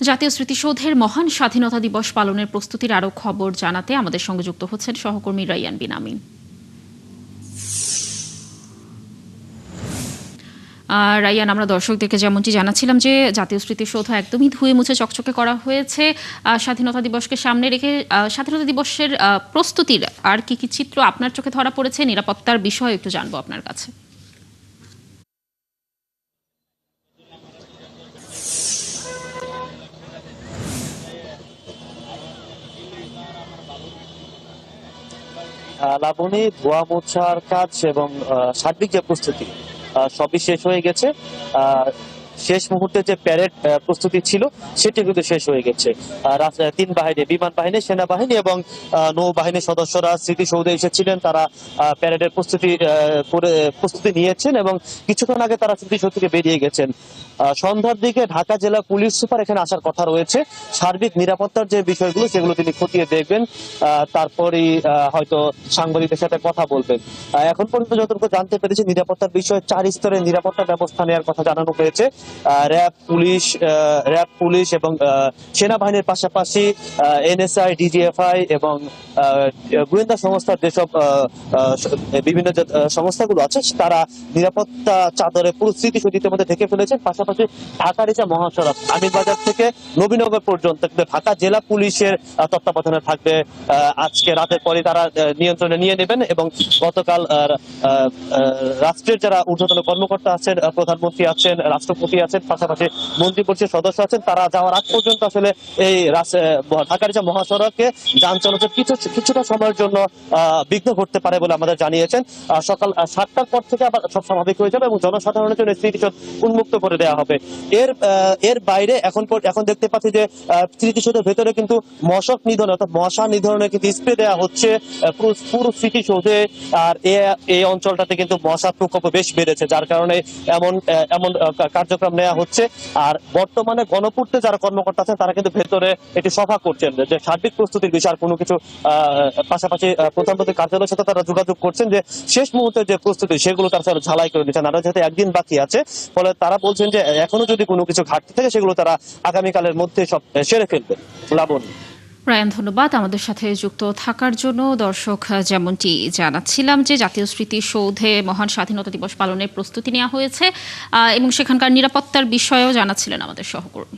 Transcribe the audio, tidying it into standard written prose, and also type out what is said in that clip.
জাতীয় স্মৃতিসৌধের মহান স্বাধীনতা দিবস পালনের প্রস্তুতির আরও খবর জানাতে আমাদের সঙ্গে যুক্ত হচ্ছেন সহকর্মী রাইয়ান বিন আমিন। রাইয়ান, আমরা দর্শকদেরকে যেমনটি জানাচ্ছিলাম যে জাতীয় স্মৃতিসৌধ একদমই ধুয়ে মুছে চকচকে করা হয়েছে স্বাধীনতা দিবসকে সামনে রেখে। স্বাধীনতা দিবসের প্রস্তুতির আর কি কি চিত্র আপনার চোখে ধরা পড়েছে, নিরাপত্তার বিষয় একটু জানবো আপনার কাছে। লাবণী, ধোয়া মোছার কাজ এবং সার্বিক যে প্রস্তুতি সবই শেষ হয়ে গেছে। শেষ মুহূর্তে যে প্যারেড প্রস্তুতি ছিল সেটি কিন্তু শেষ হয়ে গেছে। তিন বাহিনী, বিমান বাহিনী, সেনাবাহিনী এবং নৌবাহিনীর সদস্যরা স্মৃতিসৌধে এসেছিলেন। তারা প্যারেডের প্রস্তুতি নিয়েছেন এবং কিছুক্ষণ আগে তারা স্মৃতিসৌধ থেকে বেরিয়ে গেছেন। সন্ধ্যার দিকে ঢাকা জেলা পুলিশ সুপার এখানে আসার কথা রয়েছে। সার্বিক নিরাপত্তার যে বিষয়গুলো সেগুলো তিনি খতিয়ে দেখবেন, তারপরেই হয়তো সাংবাদিকদের সাথে কথা বলবেন। এখন পর্যন্ত যতটুকু জানতে পেরেছি, নিরাপত্তার বিষয়ে 4 স্তরের নিরাপত্তা ব্যবস্থা নেওয়ার কথা জানানো হয়েছে। র্যাব পুলিশ এবং সেনাবাহিনীর পাশাপাশি এনএসআই, ডিজিএফআই এবং গোয়েন্দা সংস্থার যেসব বিভিন্ন সংস্থাগুলো আছে তারা নিরাপত্তা চাদরে পুরো স্মৃতিসৌধের মধ্যে ঢেকে ফেলেছেন। পাশাপাশি ঢাকার এই যে মহাসড়ক আমিনবাজার থেকে নবীনগর পর্যন্ত ঢাকা জেলা পুলিশের তত্ত্বাবধানে থাকবে। আজকে রাতের পরে তারা নিয়ন্ত্রণে নিয়ে নেবেন এবং গতকাল রাষ্ট্রের যারা ঊর্ধ্বতন কর্মকর্তা আছেন, প্রধানমন্ত্রী আছেন, রাষ্ট্রপতি আছেন, পাশাপাশি মন্ত্রী পরিষদ সদস্য আছেন, তারা যাওয়ার আগ পর্যন্ত আসলে এই ঢাকার যে মহাসড়কে যান চলাচল কিছুটা সময়ের জন্য বিঘ্ন ঘটতে পারে বলে আমাদের জানিয়েছেন। সকাল 7টার পর থেকে আবার সব স্বাভাবিক হয়ে যাবে এবং জনসাধারণের জন্য স্মৃতিসৌধ উন্মুক্ত করে দেওয়া হবে। এর বাইরে এখন দেখতে পাচ্ছি যে স্মৃতিসৌধের ভেতরে কিন্তু মশক নিধন অর্থাৎ মশা নিধনের কিন্তু স্প্রে দেওয়া হচ্ছে পুরো স্মৃতিসৌধে। আর এই অঞ্চলটাতে কিন্তু মশা প্রকোপ বেশ বেড়েছে, যার কারণে এমন কার্যক্রম নেওয়া হচ্ছে। আর বর্তমানে গণপূর্তে যারা কর্মকর্তা আছেন তারা কিন্তু ভেতরে একটি সভা করছেন যে সার্বিক প্রস্তুতির বিষয়ে আর কোনো কিছু। পাশাপাশি প্রধানমন্ত্রীর কার্যালয়ের সাথে তারা যোগাযোগ করছেন যে শেষ মুহূর্তের যে প্রস্তুতি সেগুলো তারা ঝালাই করে নিচ্ছেন। আরো যেহেতু একদিন বাকি আছে, ফলে তারা বলছেন যে এখনো যদি কোনো কিছু ঘাটতি থাকে সেগুলো তারা আগামীকালের মধ্যে সব সেরে ফেলবে। লাবণী, রায়ান, ধন্যবাদ আমাদের সাথে যুক্ত থাকার জন্য। দর্শক, যেমনটি জানাচ্ছিলাম যে জাতীয় স্মৃতিসৌধে মহান স্বাধীনতা দিবস পালনের প্রস্তুতি নেওয়া হয়েছে এবং সেখানকার নিরাপত্তার বিষয়েও জানাচ্ছিলেন আমাদের সহকর্মী।